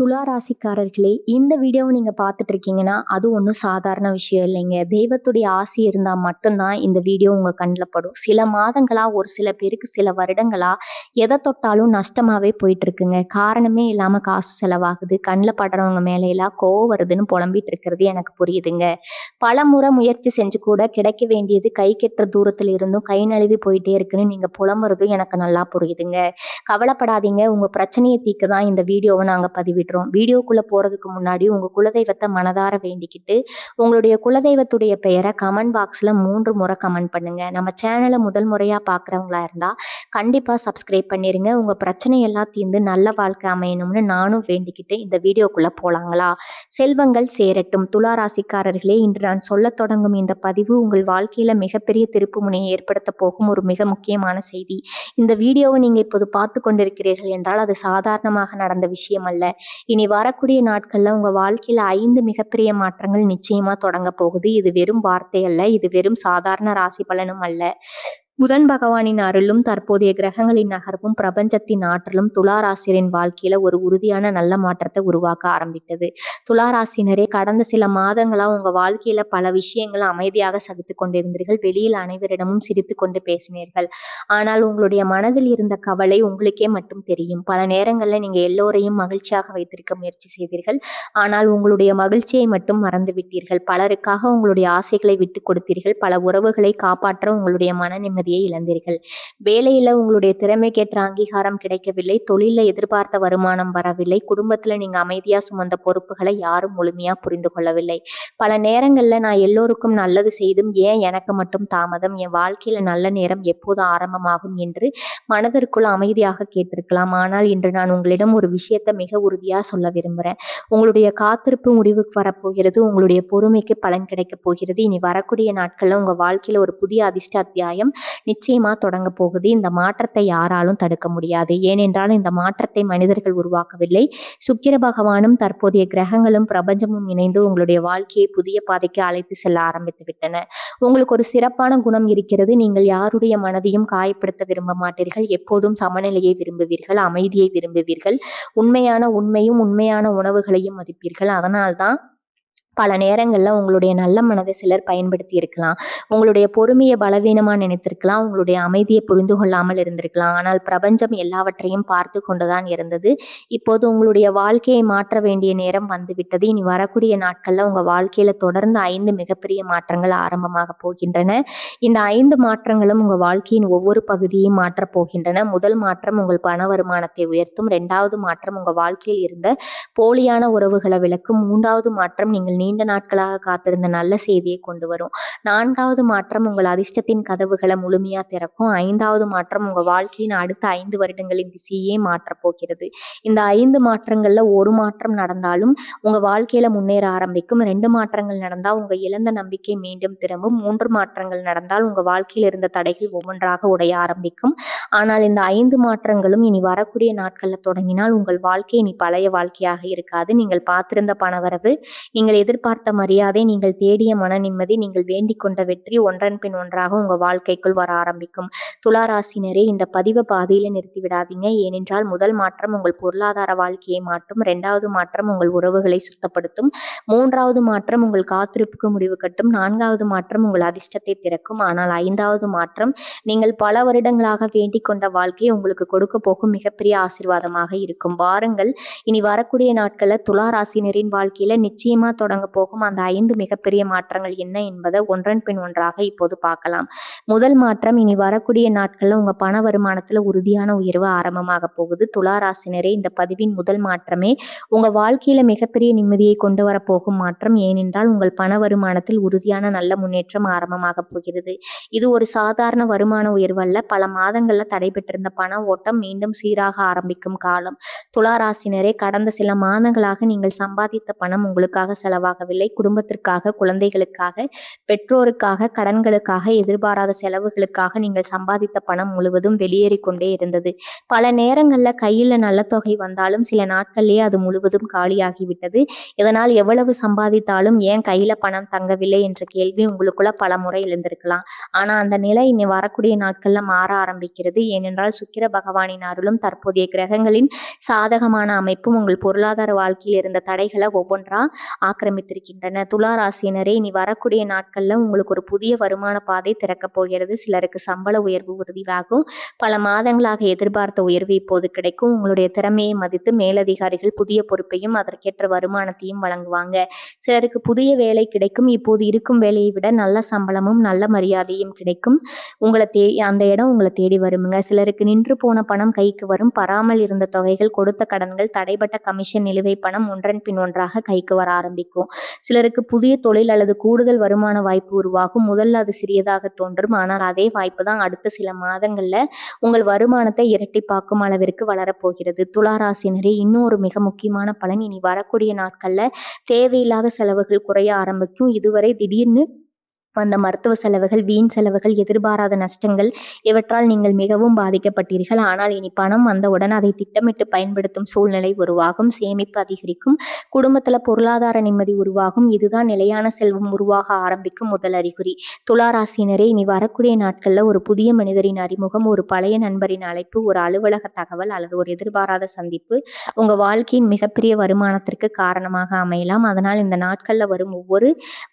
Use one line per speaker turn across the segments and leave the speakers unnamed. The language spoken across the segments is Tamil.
துலா ராசிக்காரர்களே, இந்த வீடியோவை நீங்க பார்த்துட்டு இருக்கீங்கன்னா, அது ஒண்ணும் சாதாரண விஷயம் இல்லைங்க. தெய்வத்துடைய ஆசி இருந்தா மட்டும் தான் இந்த வீடியோ உங்க கண்ல படும். சில மாதங்களா, ஒரு சில பேருக்கு சில வருடங்களா எத தொட்டாலும் நஷ்டமாவே போயிட்டு இருக்குங்க. காரணமே இல்லாம காசு செலவாகுது. கண்ல படுறவங்க மேல எல்லாம் கோவம் வருதுன்னு புலம்பிட்டு இருக்கிறது எனக்கு புரியுதுங்க. பலமுறை முயற்சி செஞ்சு கூட கிடைக்க வேண்டியது கைக்கெட்டுற தூரத்துல இருந்தும் கை நழுவி போயிட்டே இருக்குன்னு நீங்க புலம்புறதும் எனக்கு நல்லா புரியுதுங்க. கவலைப்படாதீங்க. உங்க பிரச்சனைய தீர்க்க தான் இந்த வீடியோவ நாங்க பதிவிடுறோம். வீடியோக்குள்ள போறதுக்கு முன்னாடி உங்க குலதெய்வத்த மனதார வேண்டிக்கிட்டு, உங்களுடைய குலதெய்வத்துடைய பெயர கமெண்ட் பாக்ஸ்ல 3 முறை கமெண்ட் பண்ணுங்க. நம்ம சேனல முதல் முறையா பார்க்குறவங்களா இருந்தா, கண்டிப்பா சப்ஸ்கிரைப் பண்ணிருங்க. உங்க பிரச்சனை எல்லாம் தீர்ந்து நல்ல வாழ்க்கை அமையணும்னு நானும் வேண்டிக்கிட்டு இந்த வீடியோக்குள்ள போலாங்களா? செல்வங்கள் சேரட்டும். துலா ராசிக்காரர்களே, இன்று நான் சொல்லத் தொடங்கும் இந்த பதிவு உங்கள் வாழ்க்கையில மிகப்பெரிய திருப்புமுனையை ஏற்படுத்த போகும் ஒரு மிக முக்கியமான செய்தி. இந்த வீடியோவை நீங்க இப்போது பார்த்து கொண்டிருக்கிறீர்கள் என்றால் அது சாதாரணமாக நடந்த விஷயம் அல்ல. இனி வரக்கூடிய நாட்கள்ல உங்க வாழ்க்கையில 5 மிகப்பெரிய மாற்றங்கள் நிச்சயமா தொடங்க போகுது. இது வெறும் வார்த்தை அல்ல. இது வெறும் சாதாரண ராசி பலனும் அல்ல. புதன் பகவானின் அருளும் தற்போதைய கிரகங்களின் நகர்வும் பிரபஞ்சத்தின் ஆற்றலும் துளாராசிரியரின் வாழ்க்கையில ஒரு உறுதியான நல்ல மாற்றத்தை உருவாக்க ஆரம்பித்தது. துளாராசினரே, கடந்த சில மாதங்களா உங்க வாழ்க்கையில பல விஷயங்கள் அமைதியாக சகித்து கொண்டிருந்தீர்கள். வெளியில் அனைவரிடமும் சிரித்து கொண்டு பேசினீர்கள். ஆனால் உங்களுடைய மனதில் இருந்த கவலை உங்களுக்கே மட்டும் தெரியும். பல நேரங்கள்ல நீங்க எல்லோரையும் மகிழ்ச்சியாக வைத்திருக்க முயற்சி செய்தீர்கள். ஆனால் உங்களுடைய மகிழ்ச்சியை மட்டும் மறந்து விட்டீர்கள். பலருக்காக உங்களுடைய ஆசைகளை விட்டு கொடுத்தீர்கள். பல உறவுகளை காப்பாற்ற உங்களுடைய மன நிம்மதியை இழந்தீர்கள். வேலையில உங்களுடைய திறமைக்கேற்ற அங்கீகாரம் கிடைக்கவில்லை. தொழில எதிர்பார்த்த வருமானம் வரவில்லை. குடும்பத்துல நீங்க அமைதியா சுமந்த பொறுப்புகளை யாரும் முழுமையா புரிந்து கொள்ளவில்லை. பல நேரங்கள்ல நான் எல்லோருக்கும் நல்லது செய்தும் ஏன் எனக்கு மட்டும் தாமதம், என் வாழ்க்கையில நல்ல நேரம் எப்போது ஆரம்பமாகும் என்று மனதிற்குள் அமைதியாக கேட்டிருக்கலாம். ஆனால் இன்று நான் உங்களிடம் ஒரு விஷயத்தை மிக உறுதியா சொல்ல விரும்புறேன். உங்களுடைய காத்திருப்பு முடிவுக்கு வரப்போகிறது. உங்களுடைய பொறுமைக்கு பலன் கிடைக்கப் போகிறது. இனி வரக்கூடிய நாட்கள்ல உங்க வாழ்க்கையில ஒரு புதிய அதிர்ஷ்ட அத்தியாயம் நிச்சயமா தொடங்க போகுது. இந்த மாற்றத்தை யாராலும் தடுக்க முடியாது. ஏனென்றால் இந்த மாற்றத்தை மனிதர்கள் உருவாக்கவில்லை. சுக்கிர பகவானும் தற்போதைய கிரகங்களும் பிரபஞ்சமும் இணைந்து உங்களுடைய வாழ்க்கையை புதிய பாதைக்கு அழைத்து செல்ல ஆரம்பித்து விட்டன. உங்களுக்கு ஒரு சிறப்பான குணம் இருக்கிறது. நீங்கள் யாருடைய மனதையும் காயப்படுத்த விரும்ப மாட்டீர்கள். எப்போதும் சமநிலையை விரும்புவீர்கள். அமைதியை விரும்புவீர்கள். உண்மையும் உண்மையான உணவுகளையும் மதிப்பீர்கள். அதனால்தான் பல நேரங்கள்ல உங்களுடைய நல்ல மனதை சிலர் பயன்படுத்தி இருக்கலாம். உங்களுடைய பொறுமையை பலவீனமா நினைத்திருக்கலாம். உங்களுடைய அமைதியை புரிந்து கொள்ளாமல் இருந்திருக்கலாம். ஆனால் பிரபஞ்சம் எல்லாவற்றையும் பார்த்து கொண்டுதான் இருந்தது. இப்போது உங்களுடைய வாழ்க்கையை மாற்ற வேண்டிய நேரம் வந்துவிட்டது. இனி வரக்கூடிய நாட்கள்ல உங்க வாழ்க்கையில தொடர்ந்து 5 மிகப்பெரிய மாற்றங்கள் ஆரம்பமாக போகின்றன. இந்த 5 மாற்றங்களும் உங்க வாழ்க்கையின் ஒவ்வொரு பகுதியையும் மாற்றப் போகின்றன. முதல் மாற்றம் உங்கள் பண வருமானத்தை உயர்த்தும். 2வது மாற்றம் உங்க வாழ்க்கையில் இருந்த போலியான உறவுகளை விளக்கும். 3வது மாற்றம் நீங்கள் நீண்ட நாட்களாக காத்திருந்த நல்ல செய்தியை கொண்டு வரும். 4வது மாற்றம் உங்கள் அதிர்ஷ்டத்தின் கதவுகளை முழுமையா திறக்கும். 5வது மாற்றம் உங்க வாழ்க்கையின் அடுத்த 5 வருடங்களின் திசையே மாற்றப் போகிறது. இந்த 5 மாற்றங்கள்ல ஒரு மாற்றம் நடந்தாலும் உங்க வாழ்க்கையில முன்னேற ஆரம்பிக்கும். 2 மாற்றங்கள் நடந்தால் உங்க இழந்த நம்பிக்கை மீண்டும் திரும்பும். 3 மாற்றங்கள் நடந்தால் உங்க வாழ்க்கையில் இருந்த தடைகள் ஒவ்வொன்றாக உடைய ஆரம்பிக்கும். ஆனால் இந்த 5 மாற்றங்களும் இனி வரக்கூடிய நாட்கள்ல தொடங்கினால் உங்கள் வாழ்க்கை இனி பழைய வாழ்க்கையாக இருக்காது. நீங்கள் பார்த்திருந்த பணவரவு, நீங்கள் எதிர்பார்த்த மரியாதை, நீங்கள் தேடிய மன நிம்மதி, நீங்கள் வேண்டிக் கொண்ட வெற்றி ஒன்றன் பின் ஒன்றாக உங்க வாழ்க்கைக்குள் வர ஆரம்பிக்கும். துலா ராசினரே, இந்த பதிவை பாதியில நிறுத்தி விடாதீங்க. ஏனென்றால் முதல் மாற்றம் உங்கள் பொருளாதார வாழ்க்கையை மாற்றும். 2வது மாற்றம் உங்கள் உறவுகளை சுத்தப்படுத்தும். 3வது மாற்றம் உங்கள் காத்திருப்புக்கு முடிவு கட்டும். 4வது மாற்றம் உங்கள் அதிர்ஷ்டத்தை திறக்கும். ஆனால் 5வது மாற்றம் நீங்கள் பல வருடங்களாக வேண்டிக் கொண்ட வாழ்க்கை உங்களுக்கு கொடுக்க போகும் மிகப்பெரிய ஆசீர்வாதமாக இருக்கும். வாருங்கள், இனி வரக்கூடிய நாட்கள்ல துலா ராசினரின் வாழ்க்கையில நிச்சயமா தொடங்க போகும் அந்த 5 மிகப்பெரிய மாற்றங்கள் என்ன என்பதை ஒன்றன் பின் ஒன்றாக இப்போது பார்க்கலாம். முதல் மாற்றம், இனி வரக்கூடிய நாட்கள்ல உங்க பண வருமானத்துல உறுதியான உயர்வு ஆரம்பமாக போகுது. துலா ராசினரே, இந்த பதிவின் முதல் மாற்றமே உங்க வாழ்க்கையில மிகப்பெரிய நிம்மதியை கொண்டு வர போகும் மாற்றம். ஏனென்றால் உங்கள் பண வருமானத்தில் உறுதியான நல்ல முன்னேற்றம் ஆரம்பமாக போகிறது. இது ஒரு சாதாரண வருமான உயர்வு அல்ல. பல மாதங்கள்ல தடைபெற்றிருந்த பண ஓட்டம் மீண்டும் சீராக ஆரம்பிக்கும் காலம். துலா ராசினரே, கடந்த சில மாதங்களாக நீங்கள் சம்பாதித்த பணம் உங்களுக்காக செலவாக செலவாகவில்லை. குடும்பத்திற்காக, குழந்தைகளுக்காக, பெற்றோருக்காக, கடன்களுக்காக, எதிர்பாராத செலவுகளுக்காக நீங்கள் சம்பாதித்த பணம் முழுவதும் வெளியேறிக் கொண்டே இருந்தது. பல நேரங்கள்ல கையில நல்ல தொகை வந்தாலும் சில நாட்கள்லயே அது முழுவதும் காலியாகிவிட்டது. இதனால் எவ்வளவு சம்பாதித்தாலும் ஏன் கையில பணம் தங்கவில்லை என்ற கேள்வி உங்களுக்குள்ள பல முறை எழுந்திருக்கலாம். ஆனா அந்த நிலை இனி வரக்கூடிய நாட்கள்ல மாற ஆரம்பிக்கிறது. ஏனென்றால் சுக்கிர பகவானின் அருளும் தற்போதைய கிரகங்களின் சாதகமான அமைப்பும் உங்கள் பொருளாதார வாழ்க்கையில் இருந்த தடைகளை ஒவ்வொன்றா ஆக்கிரமித்திருக்கின்றன. துலா ராசியினரே, இனி வரக்கூடிய நாட்கள்ல உங்களுக்கு ஒரு புதிய வருமான பாதை திறக்கப் போகிறது. சிலருக்கு சம்பள உயர்வு உறுதியாகும். பல மாதங்களாக எதிர்பார்த்த உயர்வு இப்போது கிடைக்கும். உங்களுடைய திறமையை மதித்து மேலதிகாரிகள் புதிய பொறுப்பையும் அதற்கேற்ற வருமானத்தையும் வழங்குவாங்க. சிலருக்கு புதிய வேலை கிடைக்கும். இப்போது இருக்கும் வேலையை விட நல்ல சம்பளமும் நல்ல மரியாதையும் கிடைக்கும். அந்த இடம் உங்களை தேடி வருமுங்க. சிலருக்கு நின்று போன பணம் கைக்கு வரும். பராமல் இருந்த தொகைகள், கொடுத்த கடன்கள், தடைப்பட்ட கமிஷன், நிலுவை பணம் ஒன்றன் பின் ஒன்றாக கைக்கு வர ஆரம்பிக்கும். சிலருக்கு புதிய தொழில் அல்லது கூடுதல் வருமான வாய்ப்பு உருவாகும். முதல்ல அது சிறியதாக தோன்றும். ஆனால் அதே வாய்ப்பு தான் அடுத்த சில மாதங்கள்ல உங்கள் வருமானத்தை இரட்டிப்பாக்கும் அளவிற்கு வளரப்போகிறது. துலா ராசினரே, இன்னும் ஒரு மிக முக்கியமான பலன், இனி வரக்கூடிய நாட்கள்ல தேவையில்லாத செலவுகள் குறைய ஆரம்பிக்கும். இதுவரை திடீர்னு வந்த மருத்துவ செலவுகள், வீண் செலவுகள், எதிர்பாராத நஷ்டங்கள், இவற்றால் நீங்கள் மிகவும் பாதிக்கப்பட்டீர்கள். ஆனால் இனி பணம் வந்தவுடன் அதை திட்டமிட்டு பயன்படுத்தும் சூழ்நிலை உருவாகும். சேமிப்பு அதிகரிக்கும். குடும்பத்துல பொருளாதார நிம்மதி உருவாகும். இதுதான் நிலையான செல்வம் உருவாக ஆரம்பிக்கும் முதல் அறிகுறி. துலா ராசியினரே, இனி வரக்கூடிய நாட்கள்ல ஒரு புதிய மனிதரின் அறிமுகம், ஒரு பழைய நண்பரின் அழைப்பு, ஒரு அலுவலக தகவல் அல்லது ஒரு எதிர்பாராத சந்திப்பு உங்க வாழ்க்கையின் மிகப்பெரிய வருமானத்திற்கு காரணமாக அமையலாம். அதனால் இந்த நாட்கள்ல வரும் ஒவ்வொரு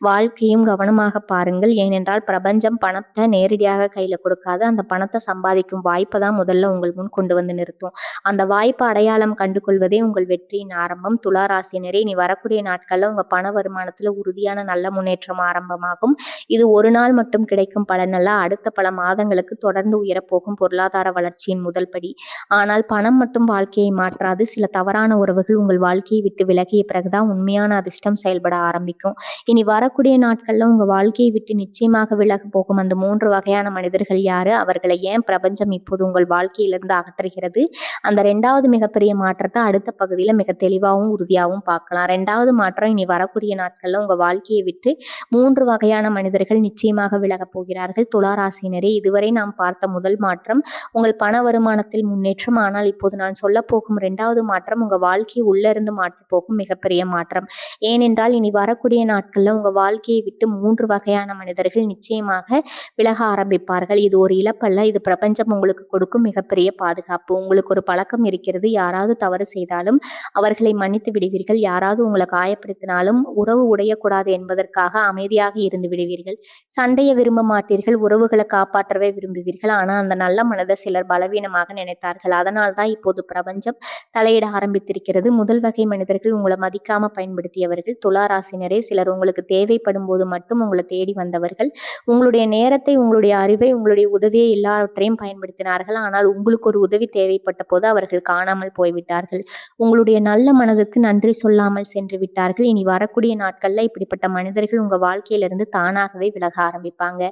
வாழ்க்கையும் கவனமாக பாருங்கள். ஏனென்றால் பிரபஞ்சம் பணத்தை நேரடியாக கையில கொடுக்காது. அந்த பணத்தை சம்பாதிக்கும் வாய்ப்பை தான் முதல்ல உங்கள் முன் கொண்டு வந்து நிறுத்தும். அந்த வாய்ப்பை அடையாளம் கண்டு கொள்வதே உங்கள் வெற்றியின் ஆரம்பம். துலா ராசியினரே, இனி வரக்கூடிய நாட்கள்ல உங்க பண வருமானத்துல உறுதியான நல்ல முன்னேற்றம் ஆரம்பமாகும். இது ஒரு நாள் மட்டும் கிடைக்கும் பலனல்ல, அடுத்த பல மாதங்களுக்கு தொடர்ந்து உயரப்போகும் பொருளாதார வளர்ச்சியின் முதல் படி. ஆனால் பணம் மட்டும் வாழ்க்கையை மாற்றாது. சில தவறான உறவுகள் உங்கள் வாழ்க்கையை விட்டு விலகிய பிறகுதான் உண்மையான அதிர்ஷ்டம் செயல்பட ஆரம்பிக்கும். இனி வரக்கூடிய நாட்கள்ல உங்க வாழ்க்கையை விட்டு நிச்சயமாக விலக போகும் அந்த 3 வகையான மனிதர்கள் யாரு? அவர்களை ஏன் பிரபஞ்சம் இப்போது உங்கள் வாழ்க்கையிலிருந்து அகற்றுகிறது? அந்த 2வது மிகப்பெரிய மாற்றத்தை அடுத்த பகுதியில மிக தெளிவாகவும் உறுதியாகவும் பார்க்கலாம். 2வது மாற்றம், இனி வரக்கூடிய நாட்கள்ல உங்க வாழ்க்கையை விட்டு 3 வகையான மனிதர்கள் நிச்சயமாக விலகப் போகிறார்கள். துலா ராசியினரே, இதுவரை நாம் பார்த்த முதல் மாற்றம் உங்கள் பண வருமானத்தில் முன்னேற்றம். ஆனால் இப்போது நான் சொல்ல போகும் 2வது மாற்றம் உங்க வாழ்க்கையை உள்ள இருந்து மாற்றப் போகும் மிகப்பெரிய மாற்றம். ஏனென்றால் இனி வரக்கூடிய நாட்கள்ல உங்க வாழ்க்கையை விட்டு 3 வகையான மனிதர்கள் நிச்சயமாக விலக ஆரம்பிப்பார்கள். இது ஒரு இழப்பல்ல, இது பிரபஞ்சம் உங்களுக்கு கொடுக்கும் மிகப்பெரிய பாதுகாப்பு. உங்களுக்கு ஒரு பழக்கம் இருக்கிறது. யாராவது தவறு செய்தாலும் அவர்களை மன்னித்து விடுவீர்கள். யாராவது உங்களை காயப்படுத்தினாலும் உறவு உடையக்கூடாது என்பதற்காக அமைதியாக இருந்து விடுவீர்கள். சண்டையை விரும்ப மாட்டீர்கள். உறவுகளை காப்பாற்றவே விரும்புவீர்கள். ஆனால் அந்த நல்ல மனதை சிலர் பலவீனமாக நினைத்தார்கள். அதனால் தான் இப்போது பிரபஞ்சம் தலையிட ஆரம்பித்திருக்கிறது. முதல் வகை மனிதர்கள் உங்களை மதிக்காம பயன்படுத்தியவர்கள். துலா ராசினரே, சிலர் உங்களுக்கு தேவைப்படும் போது மட்டும் உங்களை தேடி வந்தவர்கள். உங்களுடைய நேரத்தை, உங்களுடைய அறிவை, உங்களுடைய உதவியை எல்லாவற்றையும் பயன்படுத்தினார்கள். ஆனால் உங்களுக்கு ஒரு உதவி தேவைப்பட்ட போது அவர்கள் காணாமல் போய்விட்டார்கள். உங்களுடைய நல்ல மனதுக்கு நன்றி சொல்லாமல் சென்று விட்டார்கள். இனி வரக்கூடிய நாட்கள்ல இப்படிப்பட்ட மனிதர்கள் உங்க வாழ்க்கையிலிருந்து தானாகவே விலக ஆரம்பிப்பாங்க.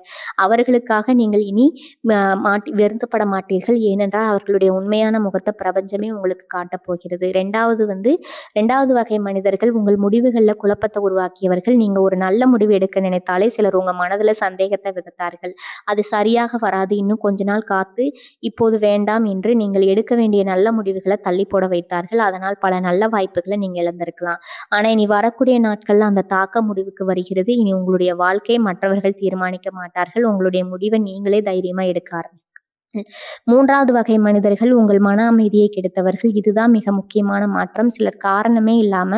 அவர்களுக்காக நீங்கள் இனி வருத்தப்பட மாட்டீர்கள். ஏனென்றால் அவர்களுடைய உண்மையான முகத்தை பிரபஞ்சமே உங்களுக்கு காட்டப் போகிறது. 2வது வகை மனிதர்கள் உங்கள் முடிவுகளில் குழப்பத்தை உருவாக்கியவர்கள். நீங்க ஒரு நல்ல முடிவு எடுக்க நினைத்தாலே சிலர் உங்க மனதுல சந்தேகத்தை விதைத்தார்கள். அது சரியாக வராது, இன்னும் கொஞ்ச நாள் காத்து, இப்போது வேண்டாம் என்று நீங்கள் எடுக்க வேண்டிய நல்ல முடிவுகளை தள்ளி போட வைத்தார்கள். அதனால் பல நல்ல வாய்ப்புகளை நீங்க இழந்திருக்கலாம். ஆனா இனி வரக்கூடிய நாட்கள்ல அந்த தாக்கம் முடிவுக்கு வருகிறது. இனி உங்களுடைய வாழ்க்கையை மற்றவர்கள் தீர்மானிக்க மாட்டார்கள். உங்களுடைய முடிவை நீங்களே தைரியமா எடுக்க ஆரம்பிங்க. 3வது வகை மனிதர்கள் உங்கள் மன அமைதியை கெடுத்தவர்கள். இதுதான் மிக முக்கியமான மாற்றம். சிலர் காரணமே இல்லாம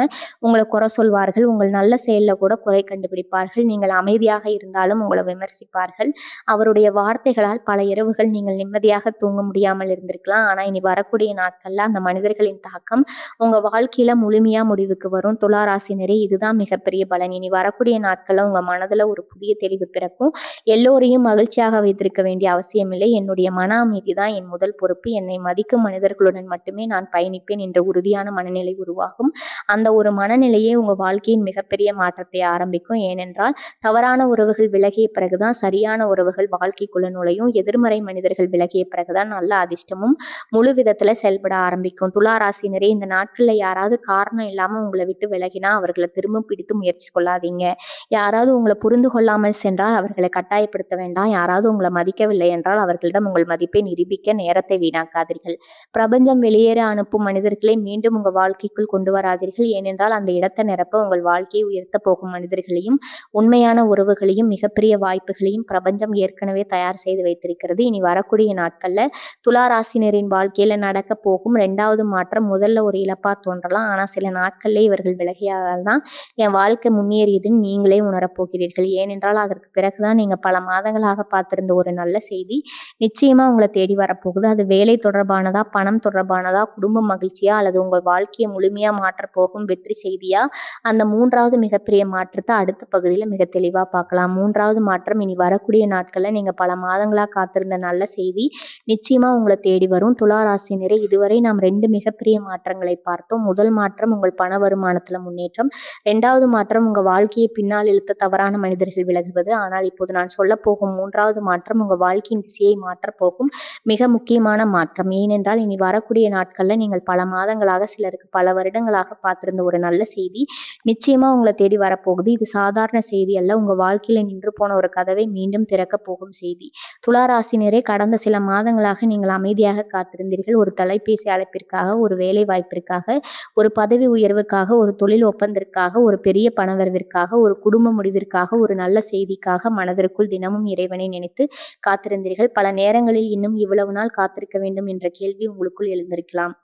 உங்களை குறை சொல்வார்கள். உங்கள் நல்ல செயல்ல கூட குறை கண்டுபிடிப்பார்கள். நீங்கள் அமைதியாக இருந்தாலும் உங்களை விமர்சிப்பார்கள். அவருடைய வார்த்தைகளால் பல இரவுகள் நீங்கள் நிம்மதியாக தூங்க முடியாமல் இருந்திருக்கலாம். ஆனா இனி வரக்கூடிய நாட்கள்ல அந்த மனிதர்களின் தாக்கம் உங்க வாழ்க்கையில முழுமையா முடிவுக்கு வரும். துலா ராசினரே, இதுதான் மிகப்பெரிய பலன். இனி வரக்கூடிய நாட்கள்ல உங்க மனதுல ஒரு புதிய தெளிவு பிறக்கும். எல்லோரையும் மகிழ்ச்சியாக வைத்திருக்க வேண்டிய அவசியம் இல்லை. என்னுடைய மன அமைதி தான் என் முதல் பொறுப்பு. என்னை மதிக்கும் மனிதர்களுடன் மட்டுமே நான் பயணிப்பேன் என்ற உறுதியான மனநிலை உருவாகும். அந்த ஒரு மனநிலையே உங்க வாழ்க்கையின் மிகப்பெரிய மாற்றத்தை ஆரம்பிக்கும். ஏனென்றால் தவறான உறவுகள் விலகிய பிறகுதான் சரியான உறவுகள் வாழ்க்கைக்குள்ள நுழையும். எதிர்மறை மனிதர்கள் விலகிய பிறகுதான் நல்ல அதிர்ஷ்டமும் முழு விதத்துல செயல்பட ஆரம்பிக்கும். துலா ராசினரே, இந்த நாட்கள்ல யாராவது காரணம் இல்லாம உங்களை விட்டு விலகினா அவர்களை திரும்ப பிடித்து முயற்சி கொள்ளாதீங்க. யாராவது உங்களை புரிந்து கொள்ளாமல் சென்றால் அவர்களை கட்டாயப்படுத்த வேண்டாம். யாராவது உங்களை மதிக்கவில்லை என்றால் அவர்களிடம் உங்கள் மதிப்பை நிரூபிக்க நேரத்தை வீணாக்காதீர்கள். பிரபஞ்சம் வெளியேற அனுப்பும் மனிதர்களை மீண்டும் உங்க வாழ்க்கைக்குள் கொண்டு வராதீர்கள். ஏனென்றால் அந்த இடத்தை நிரப்ப உங்கள் வாழ்க்கையை உயர்த்த போகும் மனிதர்களையும் உண்மையான உறவுகளையும் மிகப்பெரிய வாய்ப்புகளையும் பிரபஞ்சம் ஏற்கனவே தயார் செய்து வைத்திருக்கிறது. இனி வரக்கூடிய நாட்கள்ல துலா ராசினரின் வாழ்க்கையில நடக்க போகும் 2வது மாற்றம் முதல்ல ஒரு இழப்பா தோன்றலாம். ஆனா சில நாட்கள்ல இவர்கள் விலகியதால் தான் என் வாழ்க்கை முன்னேறியதுன்னு நீங்களே உணரப்போகிறீர்கள். ஏனென்றால் அதற்கு பிறகுதான் நீங்க பல மாதங்களாக பார்த்திருந்த ஒரு நல்ல செய்தி நிச்சயமா உங்களை தேடி வரப்போகுது. அது வேலை தொடர்பானதா, பணம் தொடர்பானதா, குடும்ப மகிழ்ச்சியா, அல்லது உங்கள் வாழ்க்கையை முழுமையா மாற்றப் போகும் வெற்றி செய்தியா? அந்த 3வது மிகப்பெரிய மாற்றத்தை அடுத்த பகுதியில மிக தெளிவா பார்க்கலாம். 3வது மாற்றம் இனி வரக்கூடிய நாட்கள்ல நீங்க பல மாதங்களா காத்திருந்த நல்ல செய்தி நிச்சயமா உங்களை தேடி வரும். துலா ராசினரே, இதுவரை நாம் 2 மிகப்பெரிய மாற்றங்களை பார்த்தோம். முதல் மாற்றம் உங்கள் பண வருமானத்துல முன்னேற்றம். 2வது மாற்றம் உங்க வாழ்க்கையை பின்னால் இழுத்த தவறான மனிதர்கள் விலகுவது. ஆனால் இப்போது நான் சொல்ல போகும் 3வது மாற்றம் உங்க வாழ்க்கையின் திசையை மாற்றப் போகும் மிக முக்கியமான மாற்றம். ஏனென்றால் இனி வரக்கூடிய நாட்கள்ல நீங்கள் பல மாதங்களாக, சிலருக்கு பல வருடங்களாக பார்த்திருந்த ஒரு நல்ல செய்தி நிச்சயமா உங்களை தேடி வரப்போகுது. இது சாதாரண செய்தி அல்ல. உங்க வாழ்க்கையில நின்று போன ஒரு கதவை மீண்டும் திறக்க போகும் செய்தி. துலா ராசினரே, கடந்த சில மாதங்களாக நீங்கள் அமைதியாக காத்திருந்தீர்கள். ஒரு தொலைபேசி அழைப்பிற்காக, ஒரு வேலை வாய்ப்பிற்காக, ஒரு பதவி உயர்வுக்காக, ஒரு தொழில் ஒப்பந்தத்திற்காக, ஒரு பெரிய பணவரவிற்காக, ஒரு குடும்ப முடிவிற்காக, ஒரு நல்ல செய்திக்காக மனதிற்குள் தினமும் இறைவனை நினைத்து காத்திருந்தீர்கள். பல நேரங்களில் இன்னும் இவ்வளவு நாள் காத்திருக்க வேண்டும் என்ற கேள்வி உங்களுக்குள் எழுந்திருக்கலாம்.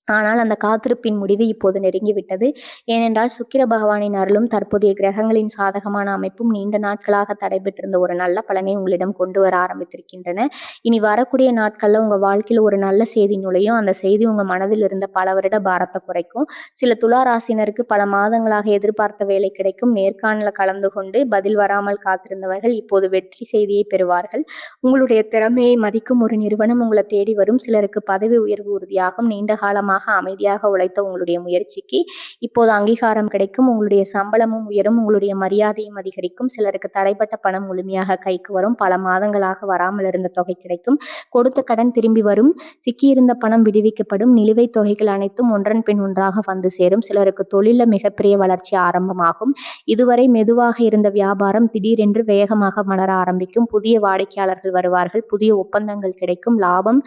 ஆனால் அந்த காத்திருப்பின் முடிவு இப்போது நெருங்கிவிட்டது. ஏனென்றால் சுக்கிர பகவானின் அருளும் தற்போதைய கிரகங்களின் சாதகமான அமைப்பும் நீண்ட நாட்களாக தடைபெற்றிருந்த ஒரு நல்ல பலனை உங்களிடம் கொண்டு வர ஆரம்பித்திருக்கின்றன. இனி வரக்கூடிய நாட்கள்ல உங்க வாழ்க்கையில் ஒரு நல்ல செய்தி நுழையும். அந்த செய்தி உங்க மனதில் இருந்த பல வருட பாரத்தை குறைக்கும். சில துலா ராசினருக்கு பல மாதங்களாக எதிர்பார்த்த வேலை கிடைக்கும். நேர்காணல கலந்து கொண்டு பதில் வராமல் காத்திருந்தவர்கள் இப்போது வெற்றி செய்தியை பெறுவார்கள். உங்களுடைய திறமையை மதிக்கும் ஒரு நிறுவனம் உங்களை தேடி வரும். சிலருக்கு பதவி உயர்வு உறுதியாகும். நீண்ட காலமாக அமைதியாக உழைத்த உங்களுடைய முயற்சிக்கு இப்போது அங்கீகாரம் கிடைக்கும். உங்களுடைய சம்பளமும் உயரும். உங்களுடைய மரியாதையும் அதிகரிக்கும். சிலருக்கு தடைப்பட்ட பணம் முழுமையாக கைக்கு வரும். பல மாதங்களாக வராமல் இருந்த தொகை கிடைக்கும். கொடுத்த கடன் திரும்பி வரும். சிக்கியிருந்த பணம் விடுவிக்கப்படும். நிலுவைத் தொகைகள் அனைத்தும் ஒன்றன் பின் ஒன்றாக வந்து சேரும். சிலருக்கு தொழில மிகப்பெரிய வளர்ச்சி ஆரம்பமாகும். இதுவரை மெதுவாக இருந்த வியாபாரம் திடீரென்று வேகமாக மலர ஆரம்பிக்கும். புதிய வாடிக்கையாளர்கள் வருவார்கள். புதிய ஒப்பந்தங்கள் கிடைக்கும். லாபம்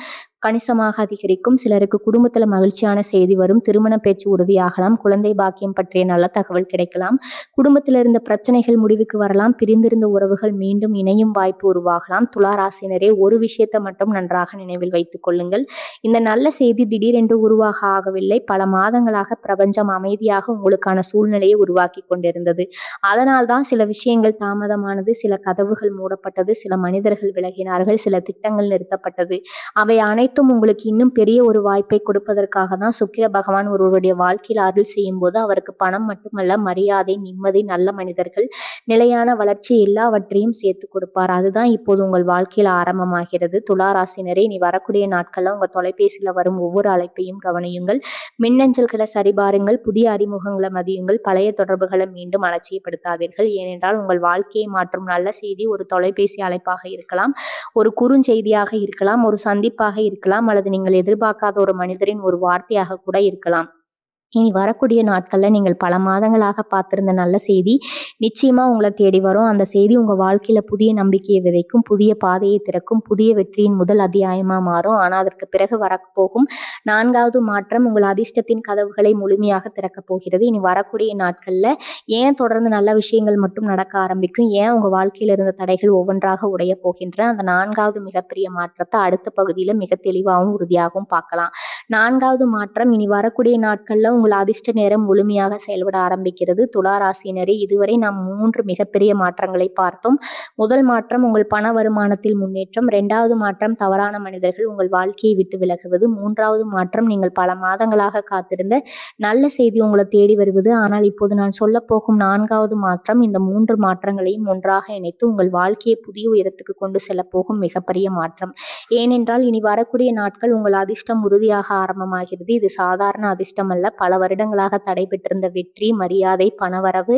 கணிசமாக அதிகரிக்கும். சிலருக்கு குடும்பத்துல மகிழ்ச்சியான செய்தி வரும். திருமண பேச்சு உறுதியாகலாம். குழந்தை பாக்கியம் பற்றிய நல்ல தகவல் கிடைக்கலாம். குடும்பத்தில் இருந்த பிரச்சனைகள் முடிவுக்கு வரலாம். பிரிந்திருந்த உறவுகள் மீண்டும் இணையும் வாய்ப்பு உருவாகலாம். துலா ராசினரே, ஒரு விஷயத்தை மட்டும் நன்றாக நினைவில் வைத்துக் கொள்ளுங்கள். இந்த நல்ல செய்தி திடீரென்று உருவாக ஆகவில்லை. பல மாதங்களாக பிரபஞ்சம் அமைதியாக உங்களுக்கான சூழ்நிலையை உருவாக்கி கொண்டிருந்தது. அதனால்தான் சில விஷயங்கள் தாமதமானது, சில கதவுகள் மூடப்பட்டது, சில மனிதர்கள் விலகினார்கள், சில திட்டங்கள் நிறுத்தப்பட்டது. அவை அனைத்தும் உங்களுக்கு இன்னும் பெரிய ஒரு வாய்ப்பை கொடுப்பதற்காக தான் சுக்கிர பகவான் ஒருவருடைய வாழ்க்கையில் அருள் செய்யும் போது அவருக்கு பணம் மட்டுமல்ல, மரியாதை, நிம்மதி, நல்ல மனிதர்கள், நிலையான வளர்ச்சி எல்லாவற்றையும் சேர்த்து கொடுப்பார். அதுதான் இப்போது உங்கள் வாழ்க்கையில் ஆரம்பமாகிறது. துலா ராசினரே, இனி வரக்கூடிய நாட்கள்ல உங்க தொலைபேசியில வரும் ஒவ்வொரு அழைப்பையும் கவனியுங்கள். மின்னஞ்சல்களை சரிபாருங்கள். புதிய அறிமுகங்களை மதியுங்கள். பழைய தொடர்புகளை மீண்டும் அலட்சியப்படுத்தாதீர்கள். ஏனென்றால் உங்கள் வாழ்க்கையை மாற்றும் நல்ல செய்தி ஒரு தொலைபேசி அழைப்பாக இருக்கலாம், ஒரு குறுஞ்செய்தியாக இருக்கலாம், ஒரு சந்திப்பாக இருக்கலாம், அல்லது நீங்கள் எதிர்பார்க்காத ஒரு மனிதரின் ஒரு வார்த்தையாக கூட இருக்கலாம். இனி வரக்கூடிய நாட்கள்ல நீங்கள் பல மாதங்களாக பார்த்திருந்த நல்ல செய்தி நிச்சயமா உங்களை தேடி வரும். அந்த செய்தி உங்க வாழ்க்கையில புதிய நம்பிக்கையை விதைக்கும், புதிய பாதையை திறக்கும், புதிய வெற்றியின் முதல் அத்தியாயமா மாறும். ஆனால் அதற்கு பிறகு வரப்போகும் 4வது மாற்றம் உங்கள் அதிர்ஷ்டத்தின் கதவுகளை முழுமையாக திறக்கப் போகிறது. இனி வரக்கூடிய நாட்கள்ல ஏன் தொடர்ந்து நல்ல விஷயங்கள் மட்டும் நடக்க ஆரம்பிக்கும், ஏன் உங்க வாழ்க்கையில இருந்த தடைகள் ஒவ்வொன்றாக உடைய போகின்றன, அந்த 4வது மிகப்பெரிய மாற்றத்தை அடுத்த பகுதியில மிக தெளிவாகவும் உறுதியாகவும் பார்க்கலாம். 4வது மாற்றம் இனி வரக்கூடிய நாட்கள்ல உங்கள் அதிர்ஷ்ட நேரம் முழுமையாக செயல்பட ஆரம்பிக்கிறது. துலா ராசியினரே, இதுவரை நாம் 3 மிகப்பெரிய மாற்றங்களை பார்த்தோம். முதல் மாற்றம் உங்கள் பண வருமானத்தில் முன்னேற்றம். 2வது மாற்றம் தவறான மனிதர்கள் உங்கள் வாழ்க்கையை விட்டு விலகுவது. 3வது மாற்றம் நீங்கள் பல மாதங்களாக காத்திருந்த நல்ல செய்தி உங்களை தேடி வருவது. ஆனால் இப்போது நான் சொல்லப்போகும் 4வது மாற்றம் இந்த 3 மாற்றங்களையும் ஒன்றாக இணைத்து உங்கள் வாழ்க்கையை புதிய உயரத்துக்கு கொண்டு செல்ல போகும் மிகப்பெரிய மாற்றம். ஏனென்றால் இனி வரக்கூடிய நாட்கள் உங்கள் அதிர்ஷ்டம் உறுதியாக ஆரம்பமாகிறது. இது சாதாரண அதிர்ஷ்டம் அல்ல. பல வருடங்களாக தடைபெற்றிருந்த வெற்றி, மரியாதை, பணவரவு,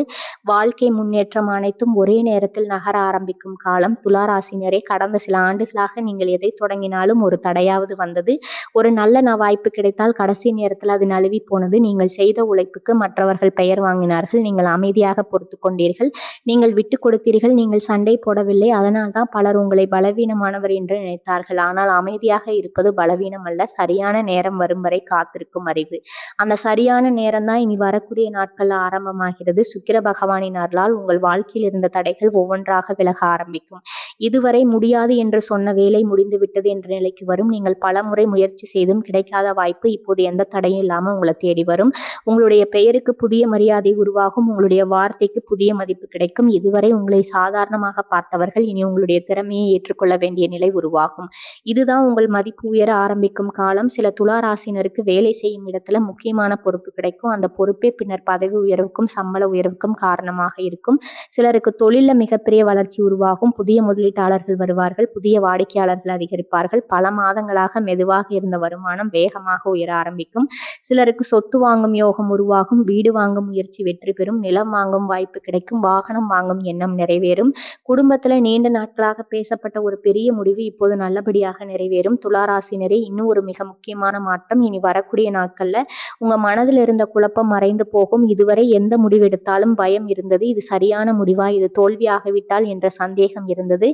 வாழ்க்கை முன்னேற்றம் அனைத்தும் ஒரே நேரத்தில் நகர ஆரம்பிக்கும் காலம். துலா ராசினரே, கடந்த சில ஆண்டுகளாக நீங்கள் எதை தொடங்கினாலும் ஒரு தடையாவது வந்தது. ஒரு நல்ல வாய்ப்பு கிடைத்தால் கடைசி நேரத்தில் அது நழுவி போனது. நீங்கள் செய்த உழைப்புக்கு மற்றவர்கள் பெயர் வாங்கினார்கள். நீங்கள் அமைதியாக பொறுத்து கொண்டீர்கள். நீங்கள் விட்டு கொடுத்தீர்கள். நீங்கள் சண்டை போடவில்லை. அதனால் தான் பலர் உங்களை பலவீனமானவர் என்று நினைத்தார்கள். ஆனால் அமைதியாக இருப்பது பலவீனம் அல்ல, சரியான நேரம் வரும் வரை காத்திருக்கும் அறிவு. அந்த சரியான நேரம் தான் இனி வரக்கூடிய நாட்கள் ஆரம்பமாகிறது. சுக்கிர பகவானின் அருளால் உங்கள் வாழ்க்கையில் இருந்த தடைகள் ஒவ்வொன்றாக விலக ஆரம்பிக்கும். இதுவரை முடியாது என்று சொன்ன வேலை முடிந்துவிட்டது என்ற நிலைக்கு வரும். நீங்கள் பல முறை முயற்சி செய்தும் கிடைக்காத வாய்ப்பு இப்போது எந்த தடையும் இல்லாமல் உங்களை தேடி வரும். உங்களுடைய பெயருக்கு புதிய மரியாதை உருவாகும். உங்களுடைய வார்த்தைக்கு புதிய மதிப்பு கிடைக்கும். இதுவரை உங்களை சாதாரணமாக பார்த்தவர்கள் இனி உங்களுடைய திறமையை ஏற்றுக்கொள்ள வேண்டிய நிலை உருவாகும். இதுதான் உங்கள் மதிப்பு உயர ஆரம்பிக்கும் காலம். சில துலா ராசினருக்கு வேலை செய்யும் இடத்துல முக்கியமான பொறுப்பு கிடைக்கும். அந்த பொறுப்பே பின்னர் பதவி உயர்வுக்கும் சம்பள உயர்வுக்கும் காரணமாக இருக்கும். சிலருக்கு தொழிலில் மிகப்பெரிய வளர்ச்சி உருவாகும். புதிய முதலீட்டாளர்கள் வருவார்கள். புதிய வாடிக்கையாளர்கள் அதிகரிப்பார்கள். பல மாதங்களாக மெதுவாக இருந்த வருமானம் வேகமாக உயர ஆரம்பிக்கும். சிலருக்கு சொத்து வாங்கும் யோகம் உருவாகும். வீடு வாங்கும் முயற்சி வெற்றி பெறும். நிலம் வாங்கும் வாய்ப்பு கிடைக்கும். வாகனம் வாங்கும் எண்ணம் நிறைவேறும். குடும்பத்துல நீண்ட நாட்களாக பேசப்பட்ட ஒரு பெரிய முடிவு இப்போது நல்லபடியாக நிறைவேறும். துலா ராசினரே, இன்னும் ஒரு மிக முக்கியமான மாற்றம் இனி வரக்கூடிய நாட்கள்ல உங்க மனதில் இருந்த குழப்பம் மறைந்து போகும். இதுவரை எந்த முடிவு எடுத்தாலும் பயம் இருந்தது. இது சரியான முடிவா, இது தோல்வியாகிவிட்டால் என்ற சந்தேகம் இருந்தது.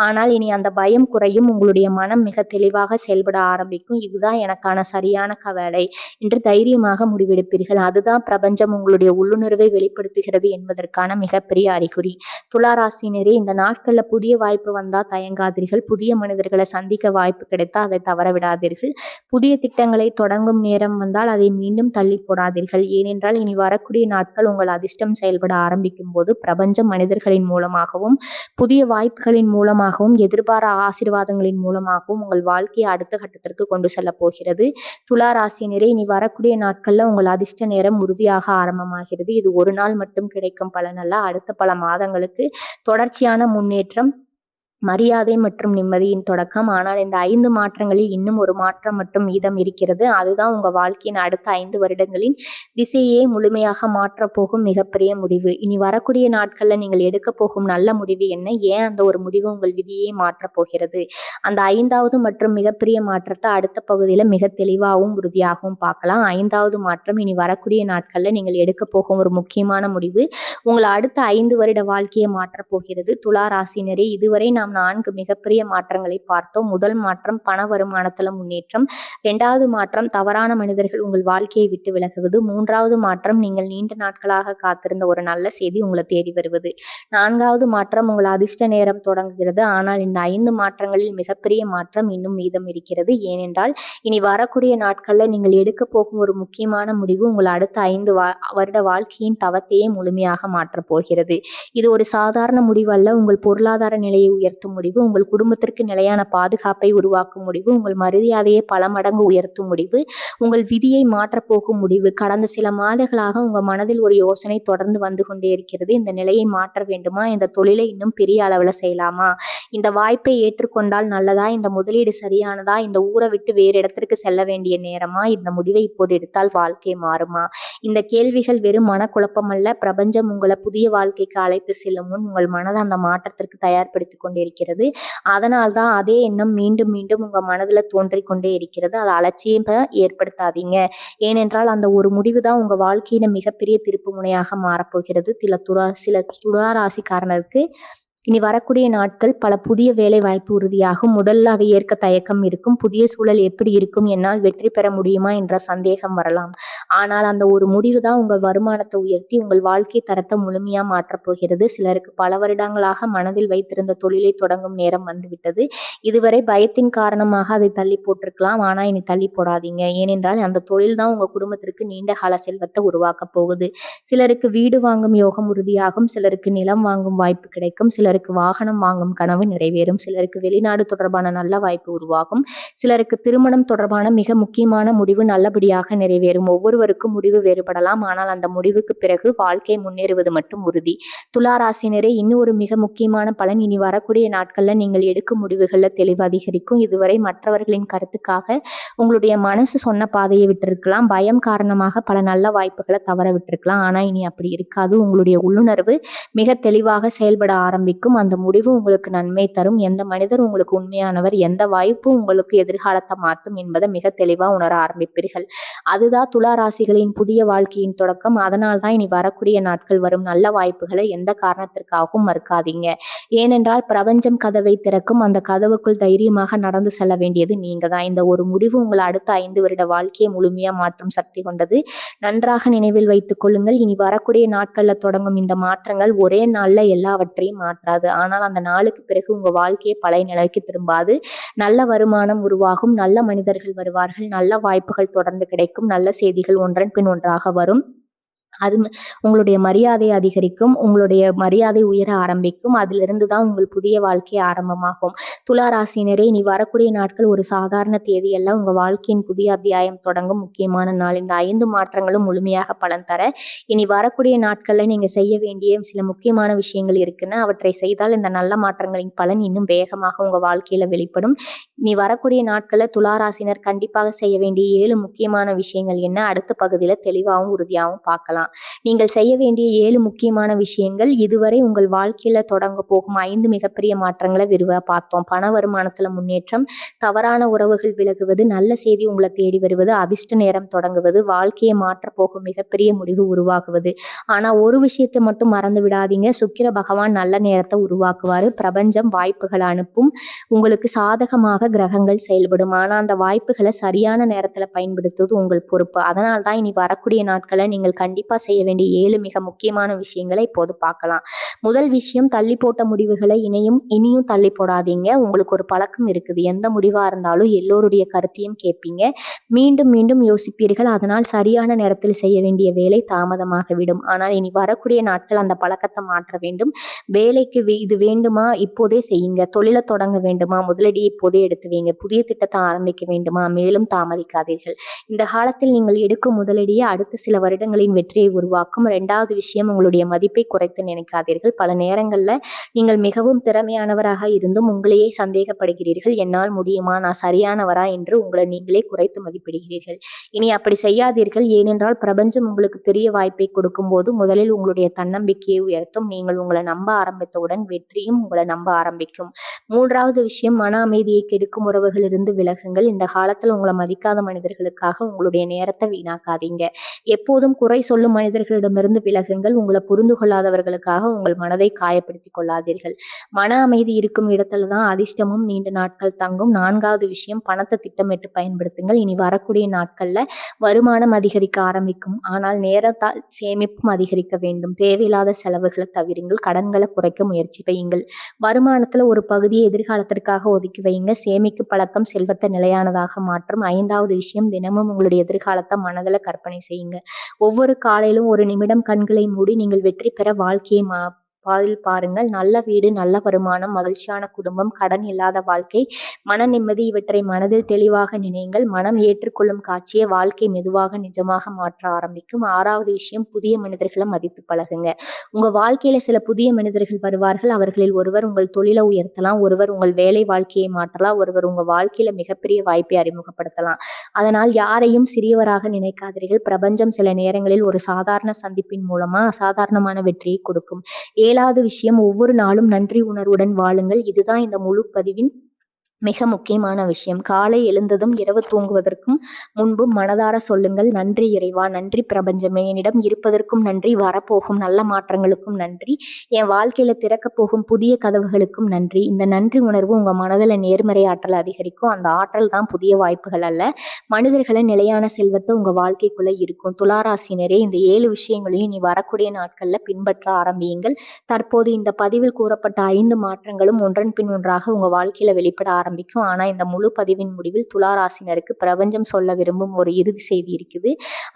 ஆனால் இனி அந்த பயம் குறையும். உங்களுடைய மனம் மிக தெளிவாக செயல்பட ஆரம்பிக்கும். இதுதான் எனக்கான சரியான கவலை என்று தைரியமாக முடிவெடுப்பீர்கள். அதுதான் பிரபஞ்சம் உங்களுடைய உள்ளுணர்வை வெளிப்படுத்துகிறது என்பதற்கான மிகப்பெரிய அறிகுறி. துலா ராசினரே, இந்த நாட்கள்ல புதிய வாய்ப்பு வந்தா தயங்காதீர்கள். புதிய மனிதர்களை சந்திக்க வாய்ப்பு கிடைத்தா அதை தவற விடாதீர்கள். புதிய திட்டங்களை தொடங்கும் நேரம் வந்தால் அதை மீண்டும் தள்ளி போடாதீர்கள். ஏனென்றால் இனி வரக்கூடிய நாட்கள் உங்கள் அதிர்ஷ்டம் செயல்பட ஆரம்பிக்கும் போது பிரபஞ்சம் மனிதர்களின் மூலமாகவும் புதிய வாய்ப்புகளின் மூலமாகவும் எதிர்பார ஆசீர்வாதங்களின் மூலமாகவும் உங்கள் வாழ்க்கையை அடுத்த கட்டத்திற்கு கொண்டு செல்ல போகிறது. துலா ராசினரே, இனி வரக்கூடிய நாட்கள்ல உங்கள் அதிர்ஷ்ட நேரம் உறுதியாக ஆரம்பமாகிறது. இது ஒரு நாள் மட்டும் கிடைக்கும் பலன் அல்ல. அடுத்த பல மாதங்களுக்கு தொடர்ச்சியான முன்னேற்றம், மரியாதை மற்றும் நிம்மதியின் தொடக்கம். ஆனால் இந்த 5 மாற்றங்களில் இன்னும் ஒரு மாற்றம் மட்டும் மீதம் இருக்கிறது. அதுதான் உங்க வாழ்க்கையின் அடுத்த 5 வருடங்களின் திசையே முழுமையாக மாற்றப் போகும் மிகப்பெரிய முடிவு. இனி வரக்கூடிய நாட்கள்ல நீங்கள் எடுக்க போகும் நல்ல முடிவு என்ன? ஏன் அந்த ஒரு முடிவு உங்கள் விதியை மாற்றப் போகிறது? அந்த 5வது மற்றும் மிகப்பெரிய மாற்றத்தை அடுத்த பகுதியில மிக தெளிவாகவும் உறுதியாகவும் பார்க்கலாம். 5வது மாற்றம் இனி வரக்கூடிய நாட்கள்ல நீங்கள் எடுக்க போகும் ஒரு முக்கியமான முடிவு உங்களை அடுத்த 5 வருட வாழ்க்கையை மாற்றப் போகிறது. துலா ராசினரே, இதுவரை நாம் 4 மிகப்பெரிய மாற்றங்களை பார்த்தோம். முதல் மாற்றம் பண வருமானத்துல முன்னேற்றம். 2வது மாற்றம் தவறான மனிதர்கள் உங்கள் வாழ்க்கையை விட்டு விலகுவது. 3வது மாற்றம் நீங்கள் நீண்ட நாட்களாக காத்திருந்த ஒரு நல்ல செய்தி உங்களை தேடி வருவது. 4வது மாற்றம் உங்கள் அதிர்ஷ்ட நேரம் தொடங்குகிறது. ஆனால் இந்த 5 மாற்றங்களில் மிகப்பெரிய மாற்றம் இன்னும் மீதம் இருக்கிறது. ஏனென்றால் இனி வரக்கூடிய நாட்கள்ல நீங்கள் எடுக்க போகும் ஒரு முக்கியமான முடிவு உங்கள் அடுத்த 5 வருட வாழ்க்கையின் தவத்தையே முழுமையாக மாற்றப் போகிறது. இது ஒரு சாதாரண முடிவு அல்ல. உங்கள் பொருளாதார நிலையை உயர்த்தும் முடிவு, உங்கள் குடும்பத்திற்கு நிலையான பாதுகாப்பை உருவாக்கும் முடிவு, உங்கள் மரியாதையை பல மடங்கு உயர்த்தும் முடிவு, உங்கள் விதியை மாற்றப் போகும் முடிவு. கடந்த சில மாதங்களாக உங்க மனதில் ஒரு யோசனை தொடர்ந்து வந்து கொண்டே இருக்கிறது. இந்த நிலையை மாற்ற வேண்டுமா? இந்த தொழிலை இன்னும் பெரிய அளவுல செய்யலாமா? இந்த வாய்ப்பை ஏற்றுக்கொண்டால் நல்லதா? இந்த முதலீடு சரியானதா? இந்த ஊரை விட்டு வேறு இடத்திற்கு செல்ல வேண்டிய நேரமா? இந்த முடிவை இப்போது எடுத்தால் வாழ்க்கை மாறுமா? இந்த கேள்விகள் வெறும் மனக்குழப்பம் அல்ல. பிரபஞ்சம் உங்களை புதிய வாழ்க்கைக்கு அழைத்து செல்லும் முன் உங்கள் மனதை அந்த மாற்றத்திற்கு தயார்படுத்திக் கொண்டிருக்கிறது. அதனால்தான் அதே எண்ணம் மீண்டும் மீண்டும் உங்க மனதுல தோன்றிக் கொண்டே இருக்கிறது. அதை அலட்சியம் ஏற்படுத்தாதீங்க. ஏனென்றால் அந்த ஒரு முடிவு தான் உங்க வாழ்க்கையில மிகப்பெரிய திருப்பு முனையாக மாறப்போகிறது. சில துலா ராசிக்காரனுக்கு இனி வரக்கூடிய நாட்கள் பல புதிய வேலை வாய்ப்பு உறுதியாகும். முதல்ல அதை ஏற்க தயக்கம் இருக்கும். புதிய சூழல் எப்படி இருக்கும், என்னால் வெற்றி பெற முடியுமா என்ற சந்தேகம் வரலாம். ஆனால் அந்த ஒரு முடிவு தான் உங்கள் வருமானத்தை உயர்த்தி உங்கள் வாழ்க்கை தரத்தை முழுமையா மாற்றப் போகிறது. சிலருக்கு பல வருடங்களாக மனதில் வைத்திருந்த தொழிலை தொடங்கும் நேரம் வந்துவிட்டது. இதுவரை பயத்தின் காரணமாக அதை தள்ளி போட்டிருக்கலாம். ஆனா இனி தள்ளி போடாதீங்க. ஏனென்றால் அந்த தொழில் தான் உங்க குடும்பத்திற்கு நீண்ட கால செல்வத்தை உருவாக்க போகுது. சிலருக்கு வீடு வாங்கும் யோகம் உறுதியாகும். சிலருக்கு நிலம் வாங்கும் வாய்ப்பு கிடைக்கும். சிலருக்கு வாகனம் வாங்கும் கனவு நிறைவேறும். சிலருக்கு வெளிநாடு தொடர்பான நல்ல வாய்ப்பு உருவாகும். சிலருக்கு திருமணம் தொடர்பான மிக முக்கியமான முடிவு நல்லபடியாக நிறைவேறும். ஒவ்வொருவருக்கும் முடிவு வேறுபடலாம். ஆனால் அந்த முடிவுக்கு பிறகு வாழ்க்கை முன்னேறுவது மட்டும் உறுதி. துலா ராசினரே, இன்னும் ஒரு மிக முக்கியமான பலன், இனி வரக்கூடிய நாட்கள்ல நீங்கள் எடுக்கும் முடிவுகள்ல தெளிவு அதிகரிக்கும். இதுவரை மற்றவர்களின் கருத்துக்காக உங்களுடைய மனசு சொன்ன பாதையை விட்டிருக்கலாம். பயம் காரணமாக பல நல்ல வாய்ப்புகளை தவற விட்டிருக்கலாம். ஆனா இனி அப்படி இருக்காது. உங்களுடைய உள்ளுணர்வு மிக தெளிவாக செயல்பட ஆரம்பிக்கும். அந்த முடிவு உங்களுக்கு நன்மை தரும். எந்த மனிதர் உங்களுக்கு உண்மையானவர், எந்த வாய்ப்பு உங்களுக்கு எதிர்காலத்தை மாற்றும் என்பதை மிக தெளிவா உணர ஆரம்பிப்பீர்கள். அதுதான் துலா ராசிகளின் புதிய வாழ்க்கையின் தொடக்கம். அதனால் தான் இனி வரக்கூடிய நாட்கள் வரும் நல்ல வாய்ப்புகளை எந்த காரணத்திற்காகவும் மறுக்காதீங்க. ஏனென்றால் பிரபஞ்சம் கதவை திறக்கும். அந்த கதவுக்குள் தைரியமாக நடந்து செல்ல வேண்டியது நீங்க தான். இந்த ஒரு முடிவு உங்கள் அடுத்த 5 வருட வாழ்க்கையை முழுமையா மாற்றும் சக்தி கொண்டது. நன்றாக நினைவில் வைத்துக் கொள்ளுங்கள். இனி வரக்கூடிய நாட்கள்ல தொடங்கும் இந்த மாற்றங்கள் ஒரே நாள்ல எல்லாவற்றையும் மாற்றாது. ஆனால் அந்த நாளுக்கு பிறகு உங்க வாழ்க்கையை பழைய நிலைக்கு திரும்பாது. நல்ல வருமானம் உருவாகும். நல்ல மனிதர்கள் வருவார்கள். நல்ல வாய்ப்புகள் தொடர்ந்து கிடைக்கும். நல்ல செய்திகள் ஒன்றன் பின் ஒன்றாக வரும். அது உங்களுடைய மரியாதை அதிகரிக்கும். உங்களுடைய மரியாதை உயர ஆரம்பிக்கும். அதிலிருந்து தான் உங்கள் புதிய வாழ்க்கை ஆரம்பமாகும். துலா ராசினரே, இனி வரக்கூடிய நாட்கள் ஒரு சாதாரண தேதி அல்ல. உங்க வாழ்க்கையின் புதிய அத்தியாயம் தொடங்கும் முக்கியமான நாள். இந்த 5 மாற்றங்களும் முழுமையாக பலன் தர இனி வரக்கூடிய நாட்கள்ல நீங்க செய்ய வேண்டிய சில முக்கியமான விஷயங்கள் இருக்குன்னு. அவற்றை செய்தால் இந்த நல்ல மாற்றங்களின் பலன் இன்னும் வேகமாக உங்க வாழ்க்கையில வெளிப்படும். இனி வரக்கூடிய நாட்கள்ல துலா ராசினர் கண்டிப்பாக செய்ய வேண்டிய 7 முக்கியமான விஷயங்கள் என்ன, அடுத்த பகுதியில தெளிவாகவும் உறுதியாகவும் பார்க்கலாம். நீங்கள் செய்ய வேண்டிய 7 முக்கியமான விஷயங்கள். இதுவரை உங்கள் வாழ்க்கையில தொடங்க போகும் 5 மிகப்பெரிய மாற்றங்களை விரிவா பார்த்தோம். பண வருமானத்துல முன்னேற்றம், தவறான உறவுகள் விலகுவது, நல்ல செய்தி உங்களை தேடி வருவது, அதிர்ஷ்ட நேரம் தொடங்குவது, வாழ்க்கையை மாற்ற போகும் மிகப்பெரிய முடிவு உருவாகுவது. ஆனா ஒரு விஷயத்தை மட்டும் மறந்து விடாதீங்க. சுக்கிர பகவான் நல்ல நேரத்தை உருவாக்குவாரு. பிரபஞ்சம் வாய்ப்புகளை அனுப்பும். உங்களுக்கு சாதகமாக கிரகங்கள் செயல்படும். ஆனா அந்த வாய்ப்புகளை சரியான நேரத்துல பயன்படுத்துவது உங்கள் பொறுப்பு. அதனால் தான் இனி வரக்கூடிய நாட்களை நீங்கள் கண்டிப்பா செய்ய வேண்டிய 7 மிக முக்கியமான விஷயங்களை இப்போது பார்க்கலாம். முதல் விஷயம், தள்ளி போட்ட முடிவுகளை இனியும் தள்ளி போடாதீங்க. உங்களுக்கு ஒரு பழக்கம் இருக்குது. எந்த முடிவா இருந்தாலும் எல்லோருடைய கருத்தையும் கேட்பீங்க. மீண்டும் மீண்டும் யோசிப்பீர்கள். அதனால் சரியான நேரத்தில் செய்ய வேண்டிய வேலை தாமதமாகிவிடும். ஆனால் இனி வரக்கூடிய நாட்கள் அந்த பழக்கத்தை மாற்ற வேண்டும். வேலைக்கு இது வேண்டுமா, இப்போதே செய்யுங்க. தொழிலை தொடங்க வேண்டுமா, முதலடியை இப்போதே எடுத்து வைங்க. புதிய திட்டத்தை ஆரம்பிக்க வேண்டுமா, மேலும் தாமதிக்காதீர்கள். இந்த காலத்தில் நீங்கள் எடுக்கும் முதலடியை அடுத்த சில வருடங்களின் வெற்றியை உருவாக்கும். 2வது விஷயம், உங்களுடைய மதிப்பை குறைத்து நினைக்காதீர்கள். பல நேரங்கள்ல நீங்கள் மிகவும் திறமையானவராக இருந்தும் உங்களையே சந்தேகப்படுகிறீர்கள். என்னால் முடியுமா, நான் சரியானவரா என்று உங்களை நீங்களே குறைத்து மதிப்பிடுகிறீர்கள். இனி அப்படி செய்யாதீர்கள். ஏனென்றால் பிரபஞ்சம் உங்களுக்கு பெரிய வாய்ப்பை கொடுக்கும் போது முதலில் உங்களுடைய தன்னம்பிக்கையை உயர்த்தும். நீங்கள் உங்களை நம்ப ஆரம்பித்தவுடன் வெற்றியும் உங்களை நம்ப ஆரம்பிக்கும். 3வது விஷயம், மன அமைதியை கெடுக்கும் உறவுகளிலிருந்து விலகுங்கள். இந்த காலத்தில் உங்களை மதிக்காத மனிதர்களுக்காக உங்களுடைய நேரத்தை வீணாக்காதீங்க. எப்போதும் குறை சொல்லும் மனிதர்களிடமிருந்து விலகுங்கள். உங்களை புரிந்து கொள்ளாதவர்களுக்காக உங்கள் மனதை காயப்படுத்திக் கொள்ளாதீர்கள். மன அமைதி இருக்கும் இடத்துல தான் அதிர்ஷ்டமும் நீண்ட நாட்கள் தங்கும். 4வது விஷயம், பணத்தை திட்டமிட்டு பயன்படுத்துங்கள். இனி வரக்கூடிய நாட்கள்ல வருமானம் அதிகரிக்க ஆரம்பிக்கும். ஆனால் நேரத்தால் சேமிப்பும் அதிகரிக்க வேண்டும். தேவையில்லாத செலவுகளை தவிருங்கள். கடன்களை குறைக்க முயற்சி செய்யுங்கள். வருமானத்துல ஒரு பகுதியை எதிர்காலத்திற்காக ஒதுக்கி வைங்க. சேமிக்கு பழக்கம் செல்வத்தை நிலையானதாக மாற்றும். 5வது விஷயம், தினமும் உங்களுடைய எதிர்காலத்தை மனதில் கற்பனை செய்யுங்க. ஒவ்வொரு காலையிலும் ஒரு நிமிடம் கண்களை மூடி நீங்கள் வெற்றி பெற வாழ்க்கையை பாருங்கள். நல்ல வீடு, நல்ல வருமானம், மகிழ்ச்சியான குடும்பம், கடன் இல்லாத வாழ்க்கை, மன நிம்மதி, இவற்றை மனதில் தெளிவாக நினையுங்கள். மனம் ஏற்றுக்கொள்ளும் காட்சியை வாழ்க்கை மெதுவாக நிஜமாக மாற்ற ஆரம்பிக்கும். 6வது விஷயம், புதிய மனிதர்களை மதித்து பழகுங்க. உங்க வாழ்க்கையில சில புதிய மனிதர்கள் வருவார்கள். அவர்களில் ஒருவர் உங்கள் தொழிலை உயர்த்தலாம், ஒருவர் உங்கள் வேலை வாழ்க்கையை மாற்றலாம், ஒருவர் உங்க வாழ்க்கையில மிகப்பெரிய வாய்ப்பை அறிமுகப்படுத்தலாம். அதனால் யாரையும் சிறியவராக நினைக்காதீர்கள். பிரபஞ்சம் சில நேரங்களில் ஒரு சாதாரண சந்திப்பின் மூலமா அசாதாரணமான வெற்றியை கொடுக்கும். 7வது விஷயம், ஒவ்வொரு நாளும் நன்றி உணர்வுடன் வாழுங்கள். இதுதான் இந்த முழு பதிவின் மிக முக்கியமான விஷயம். காலை எழுந்ததும் இரவு தூங்குவதற்கும் முன்பு மனதார சொல்லுங்கள், "நன்றி இறைவா, நன்றி பிரபஞ்சமே, என்னிடம் இருப்பதற்கும் நன்றி, வரப்போகும் நல்ல மாற்றங்களுக்கும் நன்றி, என் வாழ்க்கையில திறக்கப் போகும் புதிய கதவுகளுக்கும் நன்றி." இந்த நன்றி உணர்வு உங்க மனதில நேர்மறை ஆற்றல் அதிகரிக்கும். அந்த ஆற்றல் தான் புதிய வாய்ப்புகள் அல்ல, மனிதர்கள நிலையான செல்வத்த உங்க வாழ்க்கைக்குள்ள இருக்கும். துலா ராசியினரே, இந்த 7 விஷயங்களையும் இனி வரக்கூடிய நாட்கள்ல பின்பற்ற ஆரம்பியுங்கள். தற்போது இந்த பதிவில் கூறப்பட்ட 5 மாற்றங்களும் ஒன்றன் பின் ஒன்றாக உங்க வாழ்க்கையில வெளிப்பட ஆரம்பிக்கும். ஆனா இந்த முழு பதிவின் முடிவில் துலா ராசினருக்கு பிரபஞ்சம் சொல்ல விரும்பும் ஒரு இறுதி செய்தி இருக்குது.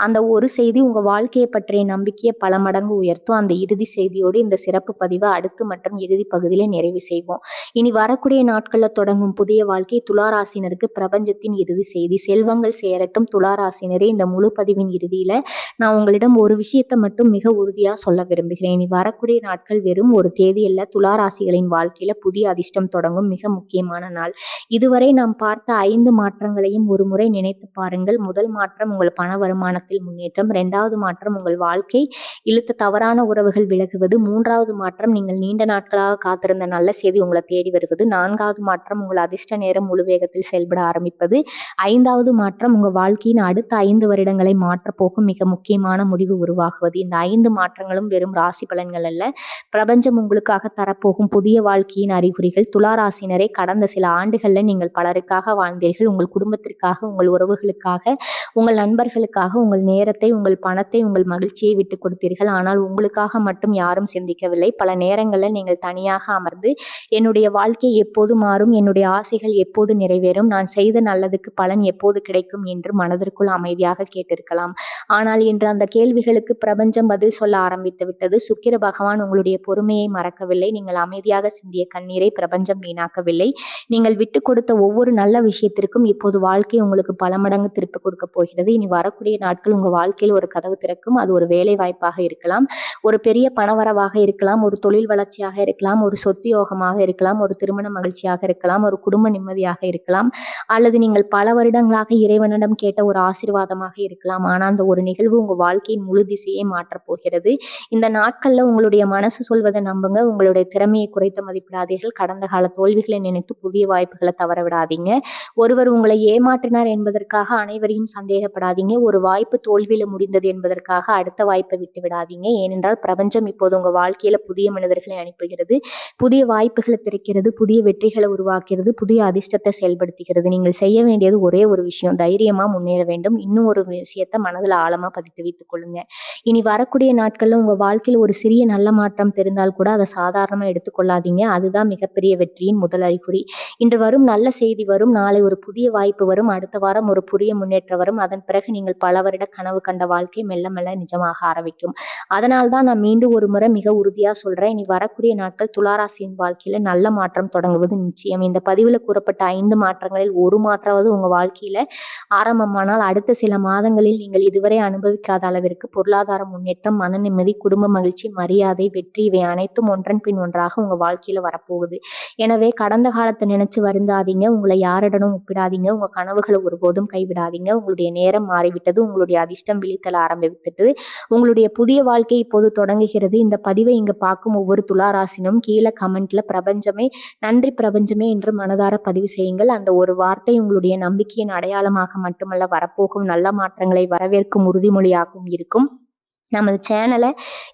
அந்த ஒரு செய்தி உங்க வாழ்க்கையை பற்றிய நம்பிக்கையை பல மடங்கு உயர்த்தும். அந்த இறுதி செய்தியோடு இந்த சிறப்பு பதிவை அடுத்து மற்றும் இறுதி பகுதியில நிறைவு செய்வோம். இனி வரக்கூடிய நாட்கள்ல தொடங்கும் புதிய வாழ்க்கை துலா ராசினருக்கு பிரபஞ்சத்தின் இறுதி செய்தி. செல்வங்கள் சேரட்டும் துலா ராசினரே. இந்த முழு பதிவின் இறுதியில நான் உங்களிடம் ஒரு விஷயத்தை மட்டும் மிக உறுதியா சொல்ல விரும்புகிறேன். இனி வரக்கூடிய நாட்கள் வெறும் ஒரு தேதி அல்ல, துலா ராசிகளின் வாழ்க்கையில புதிய அதிர்ஷ்டம் தொடங்கும் மிக முக்கியமான நாள். இதுவரை நாம் பார்த்த 5 மாற்றங்களையும் ஒரு முறை நினைத்து பாருங்கள். முதல் மாற்றம் உங்கள் பண வருமானத்தில் முன்னேற்றம். 2வது மாற்றம் உங்கள் வாழ்க்கை இழுத்த தவறான உறவுகள் விலகுவது. 3வது மாற்றம் நீங்கள் நீண்ட நாட்களாக காத்திருந்த நல்ல செய்தி உங்களை தேடி வருவது. 4வது மாற்றம் உங்கள் அதிர்ஷ்ட நேரம் முழு வேகத்தில் செயல்பட ஆரம்பிப்பது. 5வது மாற்றம் உங்கள் வாழ்க்கையின் அடுத்த 5 வருடங்களை மாற்றப்போகும் மிக முக்கியமான முடிவு உருவாகுவது. இந்த 5 மாற்றங்களும் வெறும் ராசி பலன்கள் அல்ல, பிரபஞ்சம் உங்களுக்காக தரப்போகும் புதிய வாழ்க்கையின் அறிகுறிகள். துலா ராசினரை, கடந்த சில ஆண்டுகள்ல நீங்கள் பலருக்காக வாழ்ந்தீர்கள். உங்கள் குடும்பத்திற்காக, உங்கள் உறவுகளுக்காக, உங்கள் நண்பர்களுக்காக உங்கள் நேரத்தை, உங்கள் பணத்தை, உங்கள் மகிழ்ச்சியை விட்டு கொடுத்தீர்கள். ஆனால் உங்களுக்காக மட்டும் யாரும் சிந்திக்கவில்லை. பல நேரங்களில் நீங்கள் தனியாக அமர்ந்து, என்னுடைய வாழ்க்கை எப்போது மாறும், என்னுடைய ஆசைகள் எப்போது நிறைவேறும், நான் செய்த நல்லதுக்கு பலன் எப்போது கிடைக்கும் என்று மனதிற்குள் அமைதியாக கேட்டிருக்கலாம். ஆனால் இன்று அந்த கேள்விகளுக்கு பிரபஞ்சம் பதில் சொல்ல ஆரம்பித்து விட்டது. சுக்கிர பகவான் உங்களுடைய பொறுமையை மறக்கவில்லை. நீங்கள் அமைதியாக சிந்திய கண்ணீரை பிரபஞ்சம் வீணாக்கவில்லை. நீங்கள் விட்டு கொடுத்த ஒவ்வொரு நல்ல விஷயத்திற்கும் இப்போது வாழ்க்கை உங்களுக்கு பல மடங்கு திருப்பி கொடுக்க போகிறது. இனி வரக்கூடிய நாட்கள் உங்க வாழ்க்கையில் ஒரு கதவு திறக்கும். அது ஒரு வேலை வாய்ப்பாக இருக்கலாம், ஒரு பெரிய பணவரவாக இருக்கலாம், ஒரு தொழில் வளர்ச்சியாக இருக்கலாம், ஒரு சொத்து யோகமாக இருக்கலாம், ஒரு திருமண மகிழ்ச்சியாக இருக்கலாம், ஒரு குடும்ப நிம்மதியாக இருக்கலாம், அல்லது நீங்கள் பல வருடங்களாக இறைவனிடம் கேட்ட ஒரு ஆசீர்வாதமாக இருக்கலாம். ஆனால் அந்த ஒரு நிகழ்வு உங்க வாழ்க்கையின் முழு திசையை மாற்றப் போகிறது. இந்த நாட்கள்ல உங்களுடைய மனசு சொல்வதை நம்புங்க. உங்களுடைய திறமையை குறைத்து மதிப்பிடாதீர்கள். கடந்த கால தோல்விகளை நினைத்து புதிய வாய்ப்புகளை தவற விடாதீங்க. ஒருவர் உங்களை ஏமாற்றினார் என்பதற்காக அனைவரையும் சந்தேகப்படாதீங்க. ஒரு வாய்ப்பு தோல்வியில முடிந்தது என்பதற்காக அடுத்த வாய்ப்பை விட்டு விடாதீங்க. ஏனென்றால் பிரபஞ்சம் இப்போது உங்க வாழ்க்கையில புதிய மனிதர்களை அனுப்புகிறது, புதிய வாய்ப்புகளை திறக்கிறது, புதிய வெற்றிகளை உருவாக்குகிறது, புதிய அதிர்ஷ்டத்தை செயல்படுத்துகிறது. நீங்கள் செய்ய வேண்டியது ஒரே ஒரு விஷயம், தைரியமா முன்னேற வேண்டும். இன்னும் ஒரு விஷயத்தை மனதில் ஆழமா பதித்து வைத்துக் கொள்ளுங்க. இனி வரக்கூடிய நாட்கள்ல உங்க வாழ்க்கையில் ஒரு சிறிய நல்ல மாற்றம் தெரிந்தால் கூட அதை சாதாரணமா எடுத்துக்கொள்ளாதீங்க. அதுதான் மிகப்பெரிய வெற்றியின் முதல் அறிகுறி. இன்று வரும் நல்ல செய்தி வரும், நாளை ஒரு புதிய வாய்ப்பு வரும், அடுத்த வாரம் ஒரு புதிய முன்னேற்றம் வரும். அதன் பிறகு நீங்கள் பல வருட கனவு கண்ட வாழ்க்கை மெல்ல மெல்ல நிஜமாக ஆரம்பிக்கும். அதனால் தான் நான் மீண்டும் ஒரு முறை மிக உறுதியா சொல்றேன், இனி வரக்கூடிய நாட்கள் துளாராசியின் வாழ்க்கையில நல்ல மாற்றம் தொடங்குவது நிச்சயம். இந்த பதிவுல கூறப்பட்ட 5 மாற்றங்களில் ஒரு மாற்றாவது உங்க வாழ்க்கையில ஆரம்பமானால் அடுத்த சில மாதங்களில் நீங்கள் இதுவரை அனுபவிக்காத அளவிற்கு பொருளாதார முன்னேற்றம், மன நிம்மதி, குடும்ப மகிழ்ச்சி, மரியாதை, வெற்றி இவை அனைத்தும் ஒன்றன் பின் ஒன்றாக உங்க வாழ்க்கையில வரப்போகுது. எனவே கடந்த காலத்தை நினைச்சு வருந்தாதீங்க, உங்களை யாரிடனும் ஒப்பிடாதீங்க, உங்க கனவுகளை ஒருபோதும் கைவிடாதீங்க. உங்களுடைய நேரம் மாறிவிட்டது, உங்களுடைய அதிர்ஷ்டம் விழித்தல ஆரம்பிவிட்டது, உங்களுடைய புதிய வாழ்க்கை இப்போது தொடங்குகிறது. இந்த பதிவை இங்க பார்க்கும் ஒவ்வொரு துளாராசினும் கீழே கமெண்ட்ல பிரபஞ்சமே, நன்றி பிரபஞ்சமே என்று மனதார பதிவு செய்யுங்கள். அந்த ஒரு வார்த்தை உங்களுடைய நம்பிக்கையின் அடையாளமாக மட்டுமல்ல, வரப்போகும் நல்ல மாற்றங்களை வரவேற்கும் உறுதிமொழியாகவும் இருக்கும். நமது சேனலை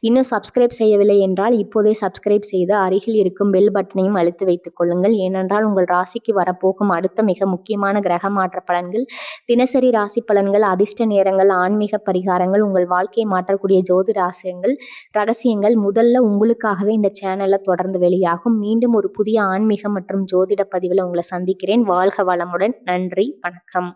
இன்னும் சப்ஸ்கிரைப் செய்யவில்லை என்றால் இப்போதே சப்ஸ்கிரைப் செய்து அருகில் இருக்கும் பெல் பட்டனையும் அழுத்தி வைத்துக் கொள்ளுங்கள். ஏனென்றால் உங்கள் ராசிக்கு வரப்போகும் அடுத்த மிக முக்கியமான கிரக மாற்ற பலன்கள், தினசரி ராசி பலன்கள், அதிர்ஷ்ட நேரங்கள், ஆன்மீக பரிகாரங்கள், உங்கள் வாழ்க்கையை மாற்றக்கூடிய ஜோதி ரகசியங்கள் முதல்ல உங்களுக்காகவே இந்த சேனல்ல தொடர்ந்து வெளியாகும். மீண்டும் ஒரு புதிய ஆன்மீகம் மற்றும் ஜோதிட பதிவில் உங்களை சந்திக்கிறேன். வாழ்க வளமுடன். நன்றி, வணக்கம்.